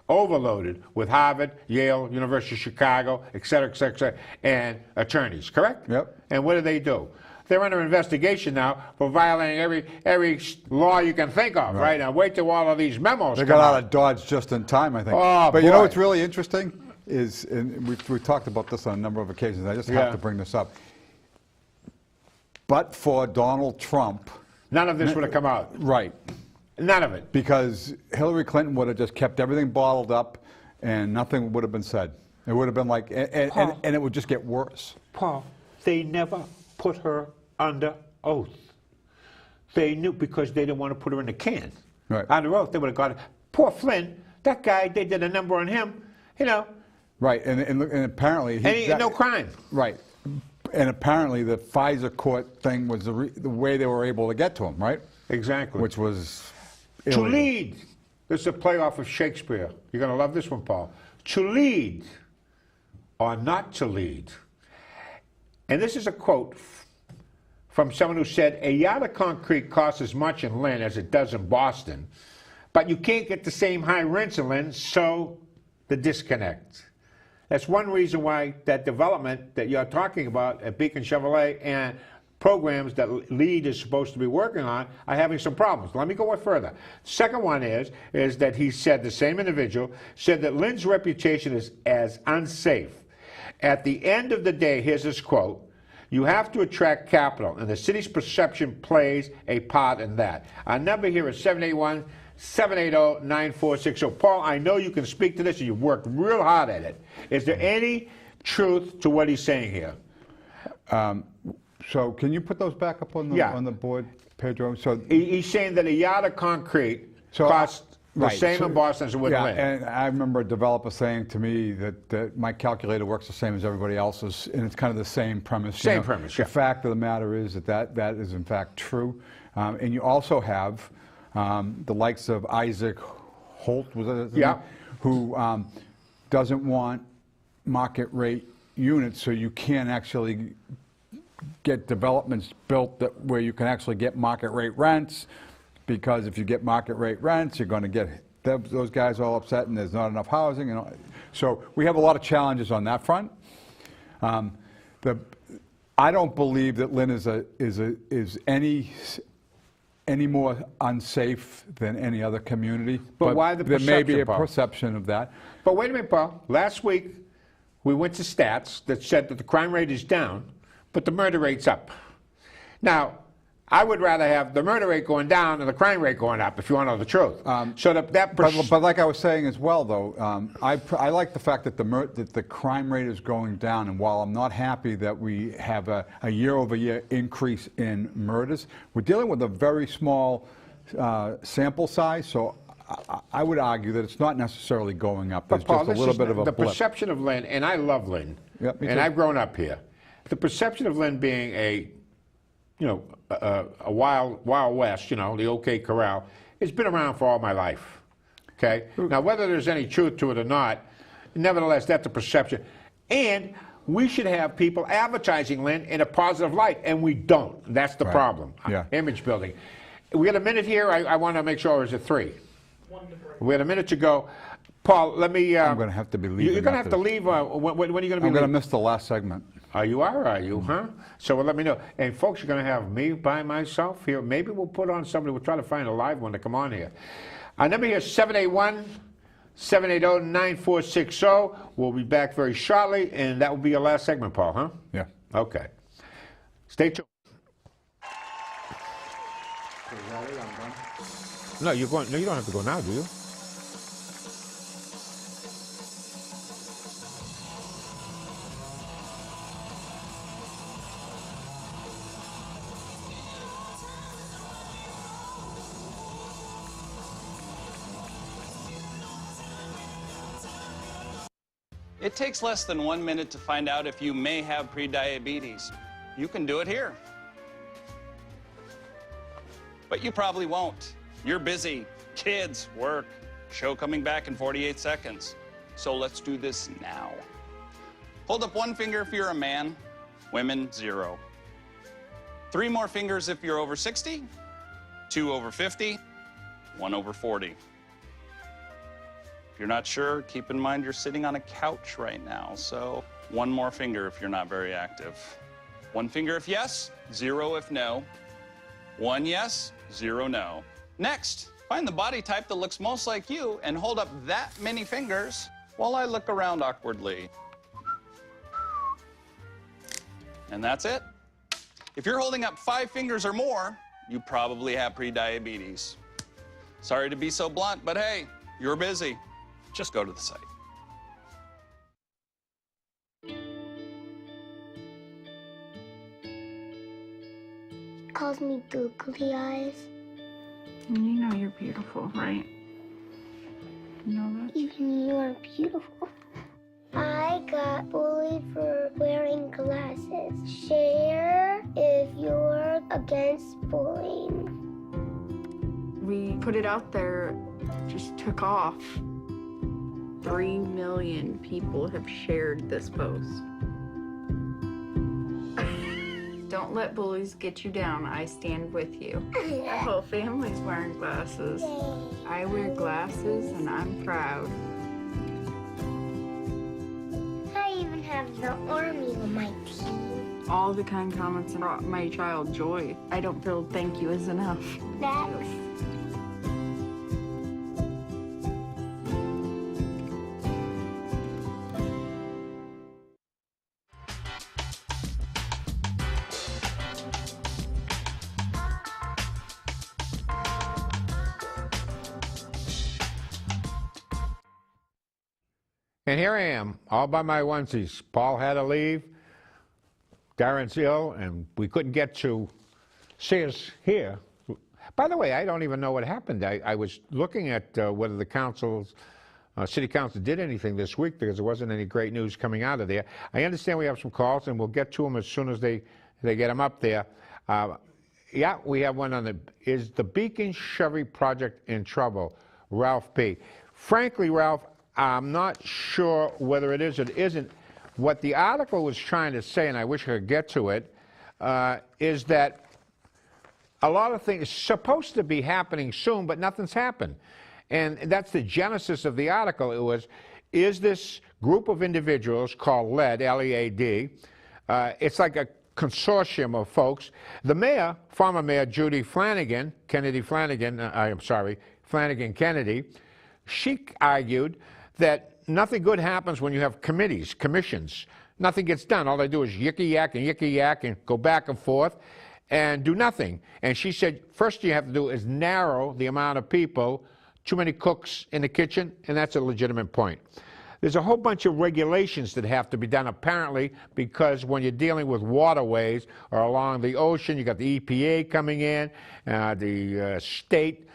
overloaded with Harvard, Yale, University of Chicago, et cetera, and attorneys, correct? Yep. And what do? They're under investigation now for violating every law you can think of, right? Now wait till all of these memos They come got out. out of Dodge just in time, I think. Oh, but you know boy. what's really interesting is, and we've talked about this on a number of occasions, I just have to bring this up. But for Donald Trump... None of this would have come out. Right. None of it. Because Hillary Clinton would have just kept everything bottled up and nothing would have been said. It would have been like, and it would just get worse. Paul, they never put her under oath. They knew, because they didn't want to put her in the can. Right. Under oath, they would have got it. Poor Flynn, that guy, they did a number on him, you know. Right, and apparently... no crime. Right. And apparently the Pfizer court thing was the way they were able to get to him, right? Exactly. Which was To illegal. lead. This is a playoff of Shakespeare. You're going to love this one, Paul. To lead or not to lead. And this is a quote from someone who said, a yard of concrete costs as much in Lynn as it does in Boston, but you can't get the same high rents in Lynn, so the disconnect. That's one reason why that development that you're talking about at Beacon Chevrolet and programs that L.E.A.D is supposed to be working on are having some problems. Let me go further. Second one is that he said, the same individual, said that Lynn's reputation is as unsafe. At the end of the day, here's this quote, you have to attract capital, and the city's perception plays a part in that. Our number here is 781-780-9460. Paul, I know you can speak to this, and you've worked real hard at it. Is there any truth to what he's saying here? So can you put those back up on the board, Pedro? So He's saying that a yard of concrete costs the same in Boston as it would in Lynn. And I remember a developer saying to me that my calculator works the same as everybody else's, and it's kind of the same premise. Same premise, yeah. The fact of the matter is that is in fact true. And you also have the likes of Isaac Holt, was that his name? Who doesn't want market rate units, so you can't actually get developments built where you can actually get market rate rents, because if you get market rate rents, you're going to get those guys all upset, and there's not enough housing. And so we have a lot of challenges on that front. I don't believe that Lynn is any more unsafe than any other community. But why the perception, there may be a Paul? perception of that. But wait a minute, Paul. Last week, we went to stats that said that the crime rate is down, but the murder rate's up. Now, I would rather have the murder rate going down and the crime rate going up, if you want to know the truth. But like I was saying as well, though, I like the fact that the crime rate is going down, and while I'm not happy that we have a year-over-year increase in murders, we're dealing with a very small sample size, so I would argue that it's not necessarily going up. There's Paul, just a little bit of a the blip. perception of Lynn, and I love Lynn, Yep, me and too. I've grown up here. The perception of Lynn being a wild west, the OK Corral, it's been around for all my life. Okay? Now, whether there's any truth to it or not, nevertheless, that's a perception. And we should have people advertising Lynn in a positive light, and we don't. That's the problem. Yeah. Image building. We got a minute here. I want to make sure it was at 3. We had a minute to go. Paul, let me... I'm going to have to be leaving. You're going to have to leave. When are you going to be leaving? I'm going to miss the last segment. Are you, huh? So let me know. And folks, you're going to have me by myself here. Maybe we'll put on somebody. We'll try to find a live one to come on here. Our number here is 781-780-9460. We'll be back very shortly, and that will be your last segment, Paul, huh? Yeah. Okay. Stay tuned. No, you're going. No, you don't have to go now, do you? It takes less than 1 minute to find out if you may have prediabetes. You can do it here. But you probably won't. You're busy. Kids, work, show coming back in 48 seconds. So let's do this now. Hold up one finger if you're a man. Women, 0. 3 more fingers if you're over 60. 2 over 50. 1 over 40. If you're not sure, keep in mind you're sitting on a couch right now. So 1 more finger if you're not very active. 1 finger if yes, 0 if no. 1 yes, 0 no. Next, find the body type that looks most like you and hold up that many fingers while I look around awkwardly. And that's it. If you're holding up 5 fingers or more, you probably have prediabetes. Sorry to be so blunt, but hey, you're busy. Just go to the site. Calls me googly eyes. You know you're beautiful, right? You know that? Even you are beautiful. I got bullied for wearing glasses. Share if you're against bullying. We put it out there, just took off. 3 million people have shared this post. Don't let bullies get you down. I stand with you. Our whole family's wearing glasses. I wear glasses and I'm proud. I even have the army on my team. All the kind comments brought my child joy. I don't feel thank you is enough. Next. And here I am, all by my onesies. Paul had to leave, Darren's ill, and we couldn't get to see us here. By the way, I don't even know what happened. I was looking at whether the city council did anything this week because there wasn't any great news coming out of there. I understand we have some calls, and we'll get to them as soon as they get them up there. Yeah, we have one on is the Beacon Chevy project in trouble? Ralph P. Frankly, Ralph, I'm not sure whether it is or it isn't. What the article was trying to say, and I wish I could get to it, is that a lot of things are supposed to be happening soon, but nothing's happened. And that's the genesis of the article. It was, is this group of individuals called L.E.A.D, L-E-A-D, it's like a consortium of folks. The mayor, former mayor Judy Flanagan, Flanagan Kennedy, she argued that nothing good happens when you have committees, commissions. Nothing gets done. All they do is yicky-yak and go back and forth and do nothing. And she said, first you have to do is narrow the amount of people, too many cooks in the kitchen, and that's a legitimate point. There's a whole bunch of regulations that have to be done, apparently, because when you're dealing with waterways or along the ocean, you got the EPA coming in, the state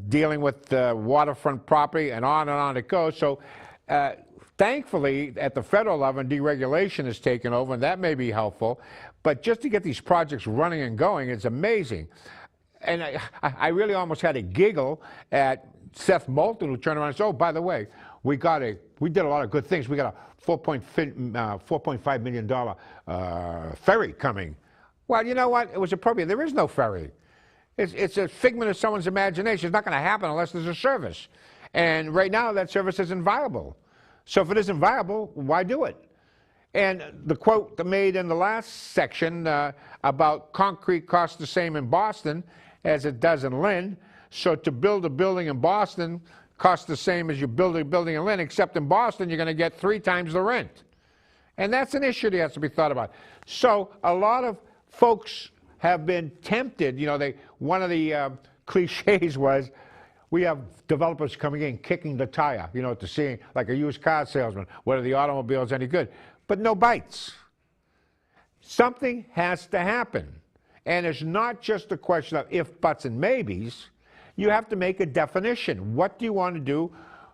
dealing with waterfront property, and on it goes. So thankfully, at the federal level, deregulation is taken over, and that may be helpful. But just to get these projects running and going, it's amazing. And I really almost had a giggle at Seth Moulton, who turned around and said, oh, by the way, we did a lot of good things. We got a $4.5 million ferry coming. Well, you know what? It was appropriate. There is no ferry. It's a figment of someone's imagination. It's not going to happen unless there's a service. And right now, that service isn't viable. So if it isn't viable, why do it? And the quote made in the last section about concrete costs the same in Boston as it does in Lynn. So to build a building in Boston costs the same as you build a building in Lynn, except in Boston, you're going to get 3 times the rent. And that's an issue that has to be thought about. So a lot of folks have been tempted. You know, one of the cliches was, we have developers coming in kicking the tire, you know, to seeing like a used car salesman, whether the automobile's any good, but no bites. Something has to happen. And it's not just a question of if, buts, and maybes. You have to make a definition. What do you want to do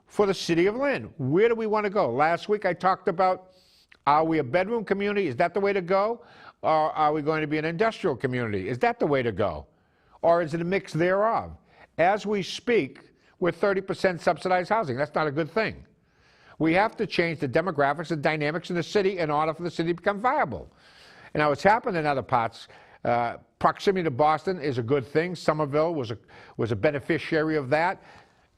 for the city of Lynn? Where do we want to go? Last week I talked about, are we a bedroom community? Is that the way to go? Or are we going to be an industrial community? Is that the way to go? or is it a mix thereof? As we speak, we're 30% subsidized housing. That's not a good thing. We have to change the demographics and dynamics in the city in order for the city to become viable. And now it's happened in other parts. Proximity to Boston is a good thing. Somerville was a beneficiary of that.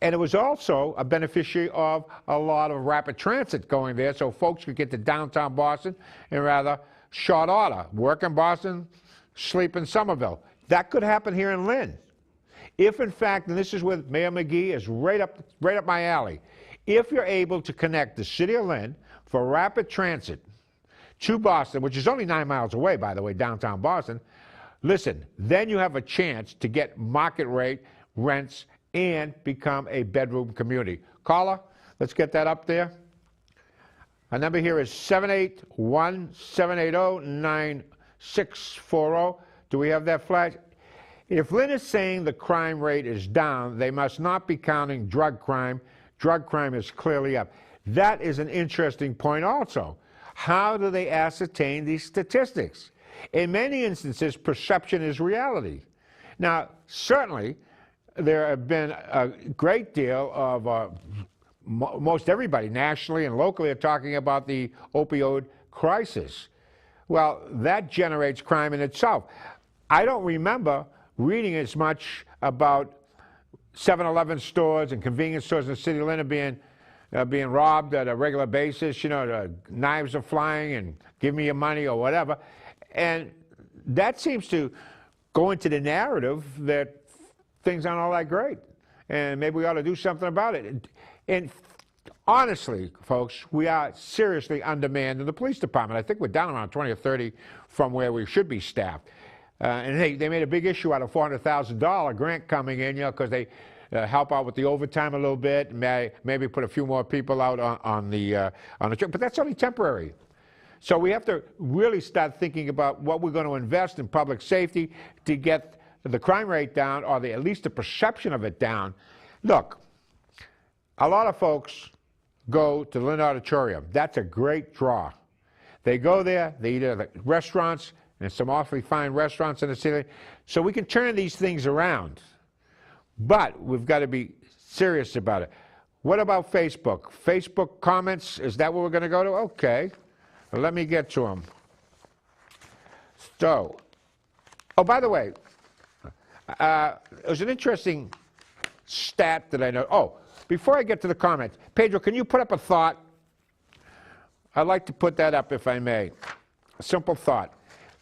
And it was also a beneficiary of a lot of rapid transit going there, so folks could get to downtown Boston in rather short order. Work in Boston, sleep in Somerville. That could happen here in Lynn. If, in fact, and this is where Mayor McGee is right up my alley, if you're able to connect the city of Lynn for rapid transit to Boston, which is only 9 miles away, by the way, downtown Boston, listen, then you have a chance to get market rate rents and become a bedroom community. Caller, let's get that up there. Our number here is 781-780-9640. Do we have that flash? If Lynn is saying the crime rate is down, they must not be counting drug crime. Drug crime is clearly up. That is an interesting point also. How do they ascertain these statistics? In many instances, perception is reality. Now, certainly, there have been a great deal of, most everybody nationally and locally are talking about the opioid crisis. Well, that generates crime in itself. I don't remember reading as much about 7-Eleven stores and convenience stores in the city of Lynn being robbed at a regular basis. You know, the knives are flying and give me your money or whatever. And that seems to go into the narrative that things aren't all that great, and maybe we ought to do something about it. And honestly, folks, we are seriously undermanned in the police department. I think we're down around 20 or 30 from where we should be staffed. And they made a big issue out of $400,000 grant coming in, you know, because they help out with the overtime a little bit, maybe put a few more people out on the trip, but that's only temporary. So we have to really start thinking about what we're going to invest in public safety to get the crime rate down, or at least the perception of it down. Look, a lot of folks go to the Lynn Auditorium. That's a great draw. They go there, they eat at restaurants, and some awfully fine restaurants in the city. So we can turn these things around. But we've got to be serious about it. What about Facebook? Facebook comments, is that what we're going to go to? Okay. Well, let me get to them. So, oh, by the way, it was an interesting stat that I know. Oh, before I get to the comments, Pedro, can you put up a thought? I'd like to put that up if I may. A simple thought.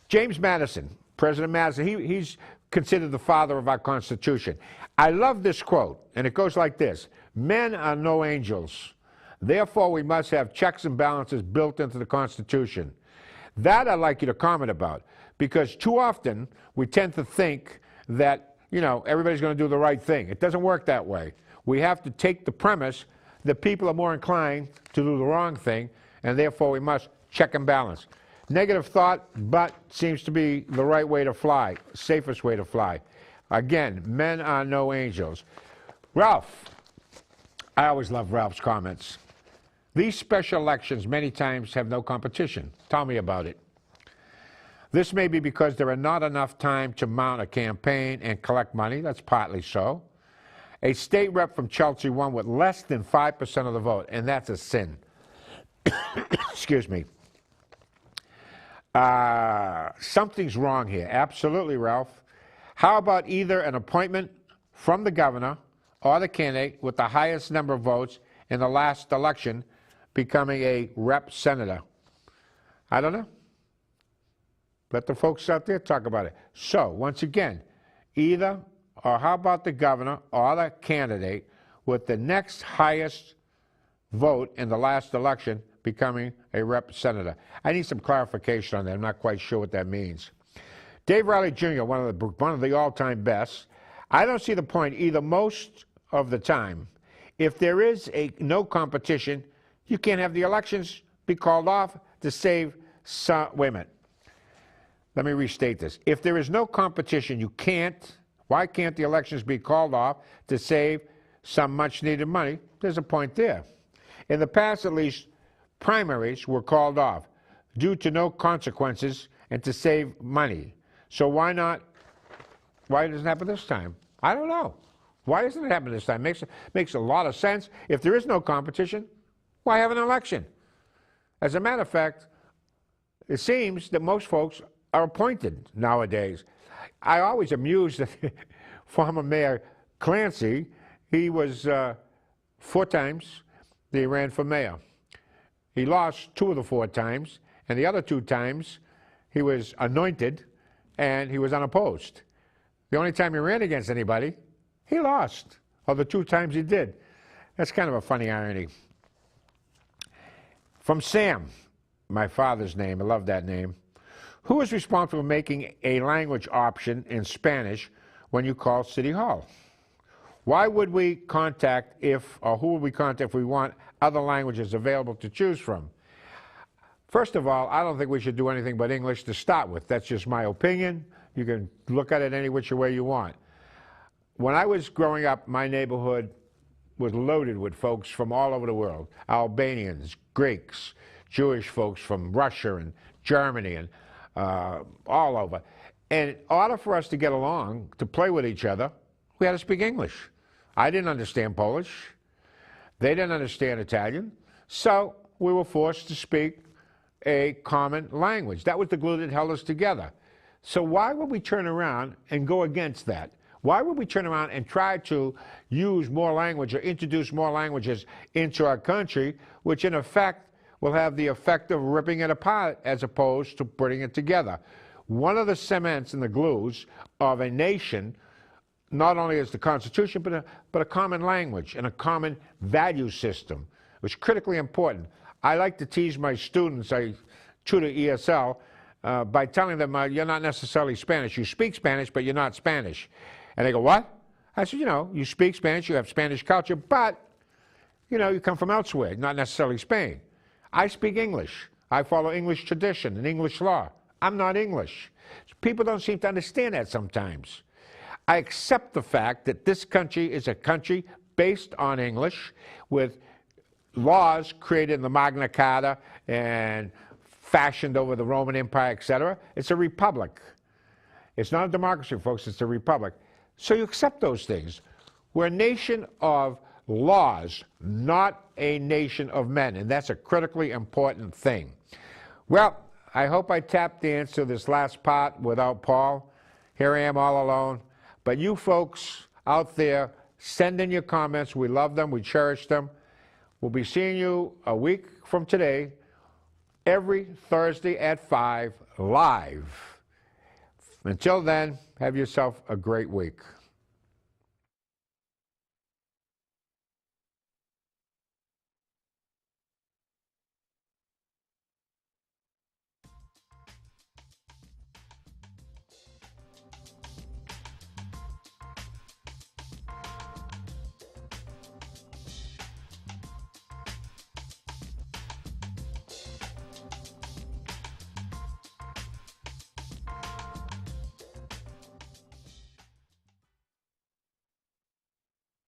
James Madison, President Madison, he's considered the father of our Constitution. I love this quote, and it goes like this: men are no angels. Therefore, we must have checks and balances built into the Constitution. That I'd like you to comment about, because too often we tend to think that, you know, everybody's going to do the right thing. It doesn't work that way. We have to take the premise that people are more inclined to do the wrong thing, and therefore we must check and balance. Negative thought, but seems to be the right way to fly, safest way to fly. Again, men are no angels. Ralph, I always love Ralph's comments. These special elections many times have no competition. Tell me about it. This may be because there are not enough time to mount a campaign and collect money. That's partly so. A state rep from Chelsea won with less than 5% of the vote, and that's a sin. Excuse me. Something's wrong here. Absolutely, Ralph. How about either an appointment from the governor or the candidate with the highest number of votes in the last election becoming a rep senator? I don't know. Let the folks out there talk about it. So, once again, either, or how about the governor or the candidate with the next highest vote in the last election becoming a rep senator? I need some clarification on that. I'm not quite sure what that means. Dave Riley Jr., one of the all-time best. I don't see the point either most of the time. If there is no competition, you can't have the elections be called off to save some. Wait a minute. Let me restate this. If there is no competition, you can't. Why can't the elections be called off to save some much-needed money? There's a point there. In the past, at least, primaries were called off due to no consequences and to save money. So why not Why doesn't it happen this time? I don't know. Why doesn't it happen this time? Makes a lot of sense. If there is no competition, why have an election? As a matter of fact, it seems that most folks are appointed nowadays. I always amused that former Mayor Clancy, he was 4 times that he ran for mayor. He lost 2 of the 4 times, and the other 2 times he was anointed and he was unopposed. The only time he ran against anybody, he lost, or the 2 times he did. That's kind of a funny irony. From Sam, my father's name, I love that name. Who is responsible for making a language option in Spanish when you call City Hall? Why would we contact or who would we contact if we want other languages available to choose from? First of all, I don't think we should do anything but English to start with. That's just my opinion. You can look at it any which way you want. When I was growing up, my neighborhood was loaded with folks from all over the world. Albanians, Greeks, Jewish folks from Russia and Germany and all over. And in order for us to get along, to play with each other, we had to speak English. I didn't understand Polish. They didn't understand Italian. So we were forced to speak a common language. That was the glue that held us together. So why would we turn around and go against that? Why would we turn around and try to use more language or introduce more languages into our country, which in effect will have the effect of ripping it apart as opposed to putting it together? One of the cements and the glues of a nation not only is the Constitution, but a common language and a common value system, which is critically important. I like to tease my students, I tutor ESL, by telling them you're not necessarily Spanish. You speak Spanish, but you're not Spanish. And they go, what? I said, you know, you speak Spanish, you have Spanish culture, but, you know, you come from elsewhere, not necessarily Spain. I speak English. I follow English tradition and English law. I'm not English. People don't seem to understand that sometimes. I accept the fact that this country is a country based on English with laws created in the Magna Carta and fashioned over the Roman Empire, etc. It's a republic. It's not a democracy, folks. It's a republic. So you accept those things. We're a nation of laws, not a nation of men, and that's a critically important thing. Well, I hope I tapped the answer to this last part without Paul. Here I am all alone. But you folks out there, send in your comments. We love them. We cherish them. We'll be seeing you a week from today, every Thursday at 5, live. Until then, have yourself a great week.